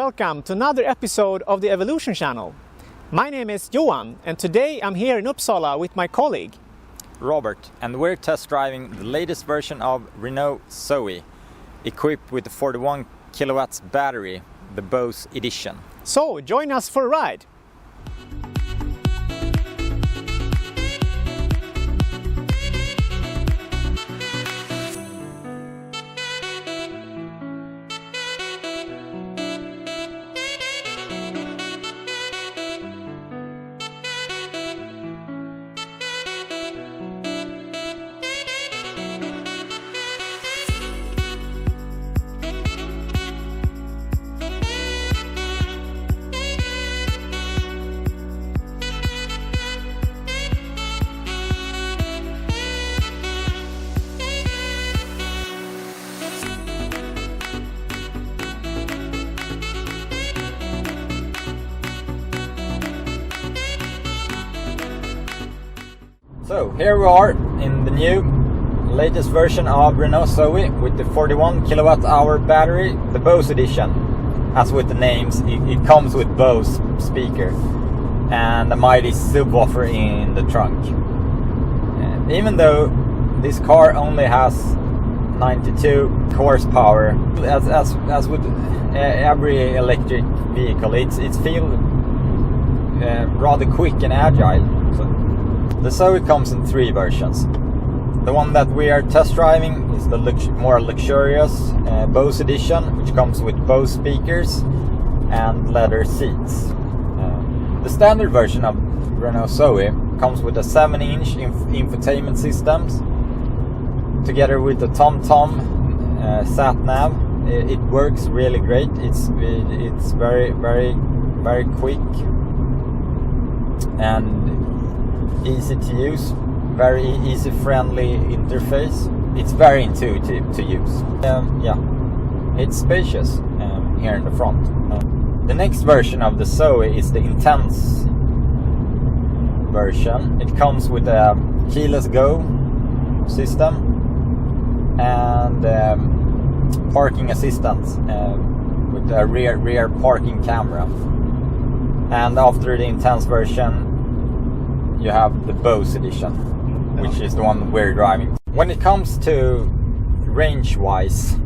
welcome to another episode of the Evolution channel. My name is Johan and today I'm here in Uppsala with my colleague Robert, and we're test driving the latest version of Renault ZOE, equipped with the 41 kilowatts battery, the Bose Edition. So join us for a ride! So here we are in the new latest version of Renault ZOE with the 41 kilowatt hour battery, the Bose Edition. As with the names, it comes with Bose speaker and a mighty subwoofer in the trunk. Even though this car only has 92 horsepower, as with every electric vehicle, it feels rather quick and agile. The ZOE comes in three versions. The one that we are test driving is the more luxurious Bose Edition, which comes with Bose speakers and leather seats. The standard version of Renault ZOE comes with a 7-inch infotainment system, together with the TomTom sat nav. It works really great. It's very quick and easy to use, very easy friendly interface. It's very intuitive to use. It's spacious here in the front. The next version of the ZOE is the Intense version. It comes with a keyless go system and parking assistance with a rear parking camera. And after the Intense version you have the Bose Edition, which is the one we're driving. When it comes to range-wise,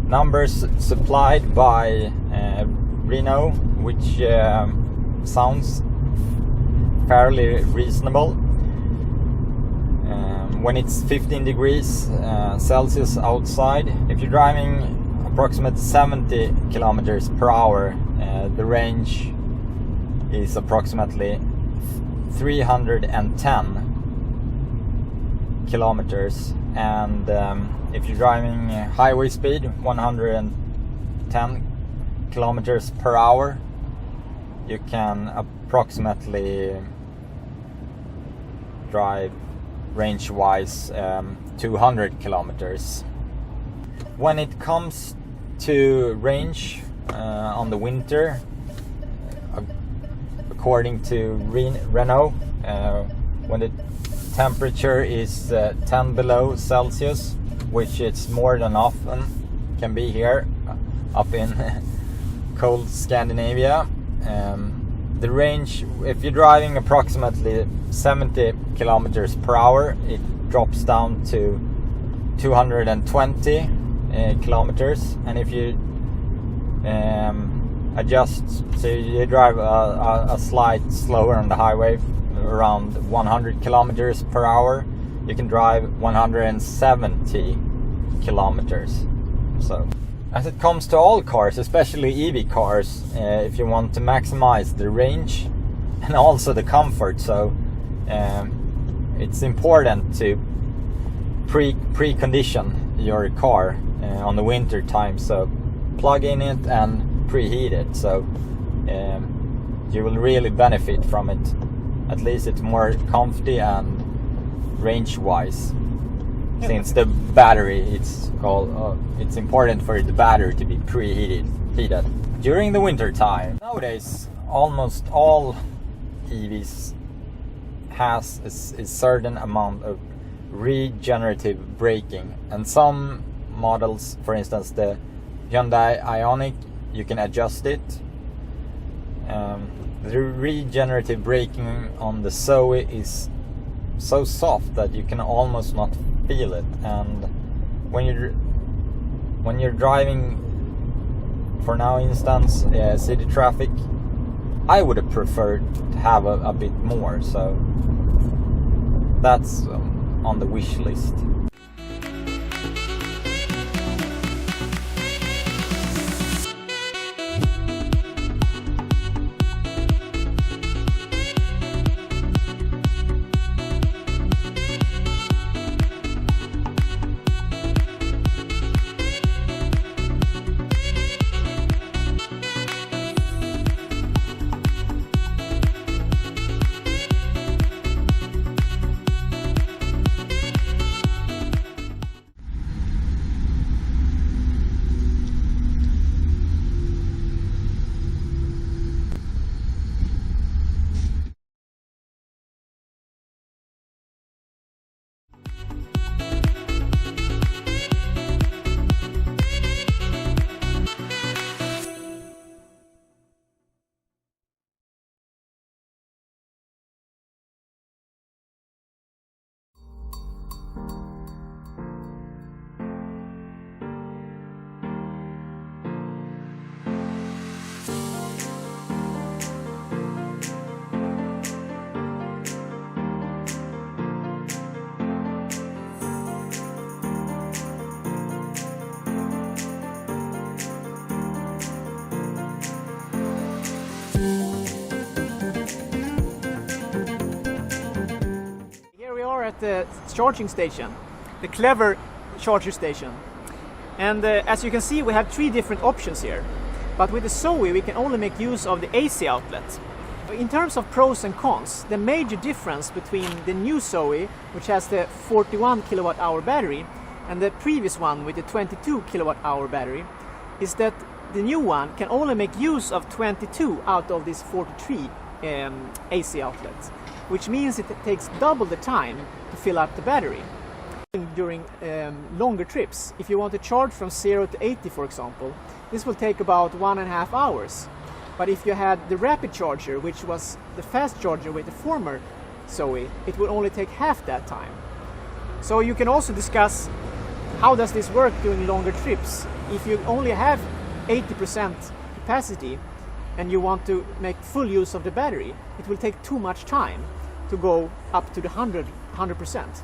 numbers supplied by Renault, which sounds fairly reasonable. When it's 15 degrees Celsius outside, if you're driving approximately 70 kilometers per hour, the range is approximately 310 kilometers, and if you're driving highway speed 110 kilometers per hour, you can approximately drive range-wise 200 kilometers. When it comes to range on the winter, according to Renault, when the temperature is 10 below Celsius, which it's more than often can be here up in cold Scandinavia, the range, if you're driving approximately 70 kilometers per hour, it drops down to 220 kilometers, and if you adjust, so you drive a slight slower on the highway, around 100 kilometers per hour, you can drive 170 kilometers. So as it comes to all cars, especially EV cars, if you want to maximize the range and also the comfort, so it's important to precondition your car on the winter time, so plug in it and preheat it, so you will really benefit from it. At least it's more comfy and range-wise. Since the battery, it's important for the battery to be preheated during the winter time. Nowadays, almost all EVs has a certain amount of regenerative braking, and some models, for instance the Hyundai Ioniq, you can adjust it. The regenerative braking on the ZOE is so soft that you can almost not feel it, and when you're driving, for now instance, city traffic, I would have preferred to have a bit more, so that's on the wish list. At the charging station, the clever charger station, and as you can see, we have 3 different options here, but with the ZOE we can only make use of the AC outlet. In terms of pros and cons, the major difference between the new ZOE, which has the 41 kilowatt-hour battery, and the previous one with the 22 kilowatt-hour battery, is that the new one can only make use of 22 out of these 43 AC outlets, which means it takes double the time to fill up the battery. During longer trips, if you want to charge from 0 to 80, for example, this will take about 1.5 hours. But if you had the rapid charger, which was the fast charger with the former ZOE, it will only take half that time. So you can also discuss how does this work during longer trips. If you only have 80% capacity and you want to make full use of the battery, it will take too much time to go up to the 100%.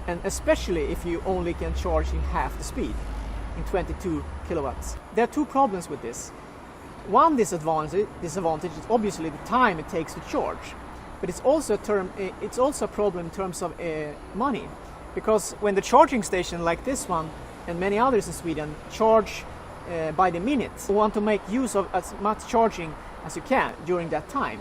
And especially if you only can charge in half the speed, in 22 kilowatts. There are 2 problems with this. One disadvantage is obviously the time it takes to charge, but it's also a problem in terms of money, because when the charging station like this one and many others in Sweden charge by the minute, you want to make use of as much charging as you can during that time.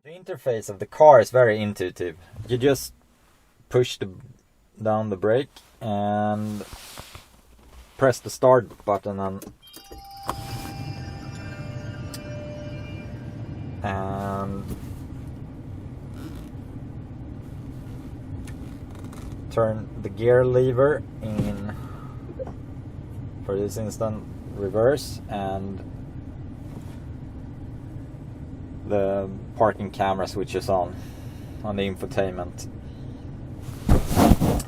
The interface of the car is very intuitive. You just push down the brake and press the start button and turn the gear lever in, for this instant, reverse, and the parking camera switches on the infotainment,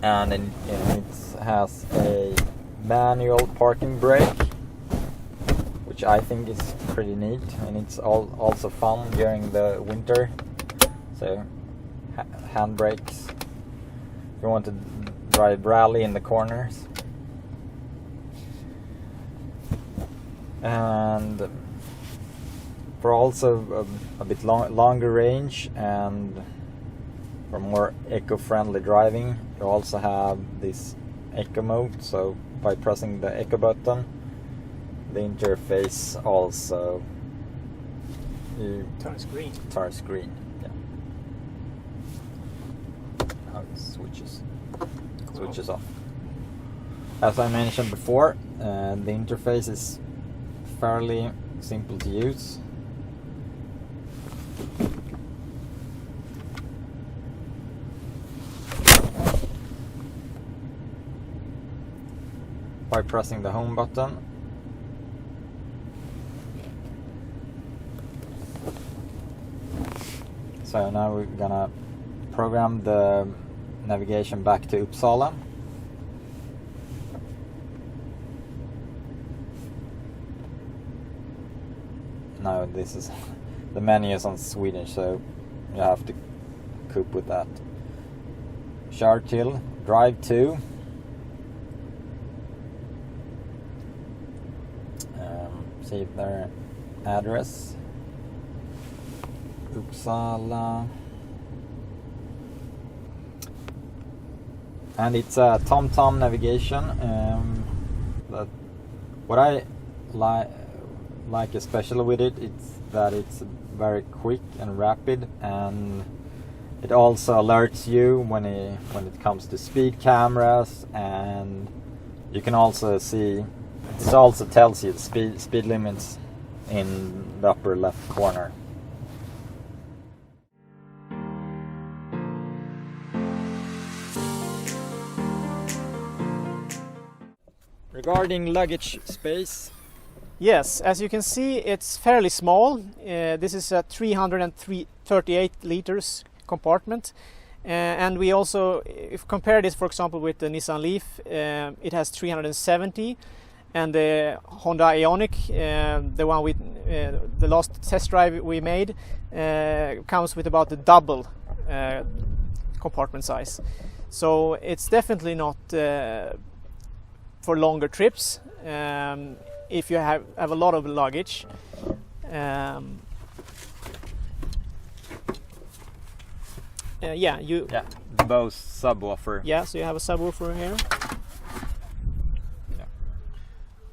and then it has a manual parking brake, which I think is pretty neat, and it's also fun during the winter. So handbrakes. If you want to drive rally in the corners. And for also a bit longer range and for more eco-friendly driving, you also have this eco mode. So by pressing the eco button, the interface also turns green. Yeah. Now it switches off. As I mentioned before, the interface is fairly simple to use. By pressing the home button, so now we're gonna program the navigation back to Uppsala. Now this is the menu is on Swedish, so you have to cope with that. Kör till, drive to. See their address. Uppsala. And it's a TomTom navigation. But what I like especially with it, it's that it's very quick and rapid, and it also alerts you when it comes to speed cameras, and you can also see. It also tells you the speed limits in the upper left corner. Regarding luggage space. Yes, as you can see, it's fairly small. This is a 338 liters compartment. And we also, if compare this, for example, with the Nissan Leaf, it has 370. And the Honda Ioniq, the one with the last test drive we made, comes with about the double compartment size. So it's definitely not for longer trips. If you have a lot of luggage. The Bose subwoofer. Yeah, so you have a subwoofer here.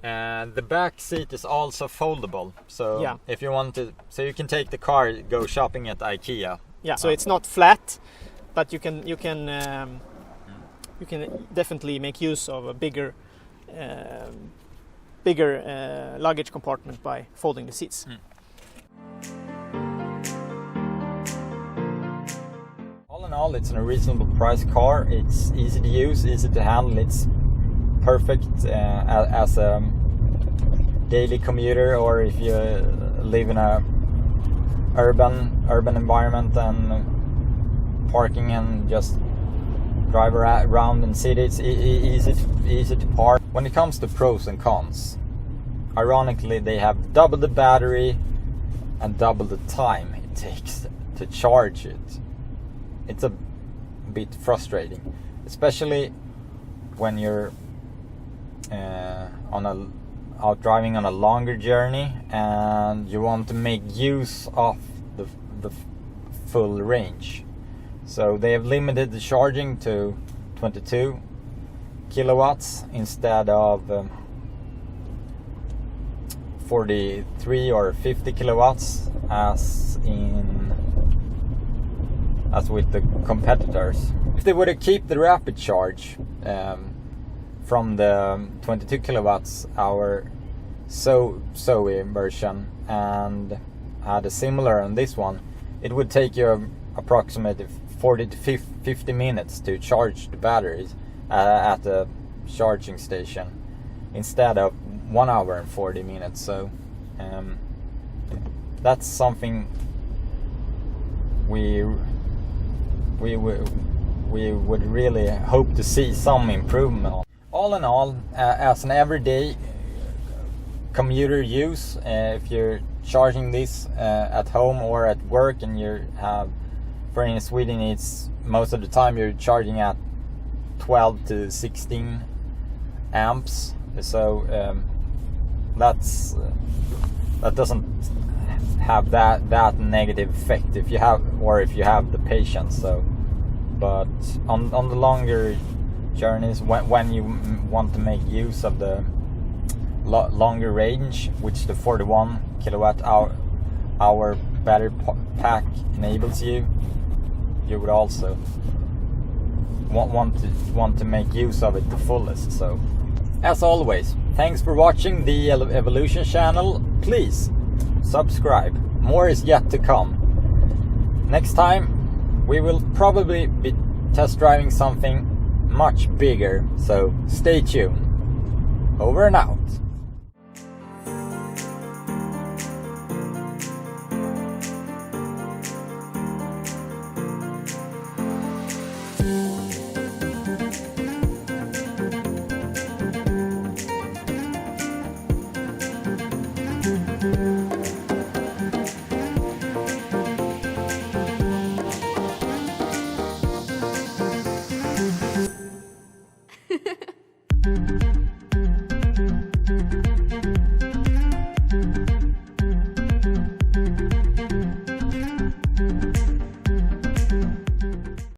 And the back seat is also foldable, so if you want to, so you can take the car, go shopping at IKEA. Yeah, so it's not flat, but you can definitely make use of a bigger luggage compartment by folding the seats. All in all, it's a reasonable price car. It's easy to use, easy to handle. It's perfect as a daily commuter, or if you live in a urban environment and parking and just drive around in cities. It's easy to park. When it comes to pros and cons, ironically, they have double the battery and double the time it takes to charge it. It's a bit frustrating, especially when you're out driving on a longer journey and you want to make use of the full range. So they have limited the charging to 22 kilowatts instead of 43 or 50 kilowatts as with the competitors. If they were to keep the rapid charge from the 22 kilowatts hour ZOE version and had a similar on this one, it would take you approximately 40 to 50 minutes to charge the batteries at the charging station instead of 1 hour and 40 minutes. So that's something we would really hope to see some improvement on. All in all, as an everyday commuter use, if you're charging this at home or at work and you have, for in Sweden, it's most of the time you're charging at 12 to 16 amps. So that doesn't have that negative effect if you have the patience. So, but on the longer journeys, when you want to make use of the longer range, which the 41 kilowatt hour battery pack enables you would also want to make use of it the fullest. So, as always, thanks for watching the Evolution channel. Please subscribe. More is yet to come. Next time we will probably be test driving something much bigger, so stay tuned. Over and out.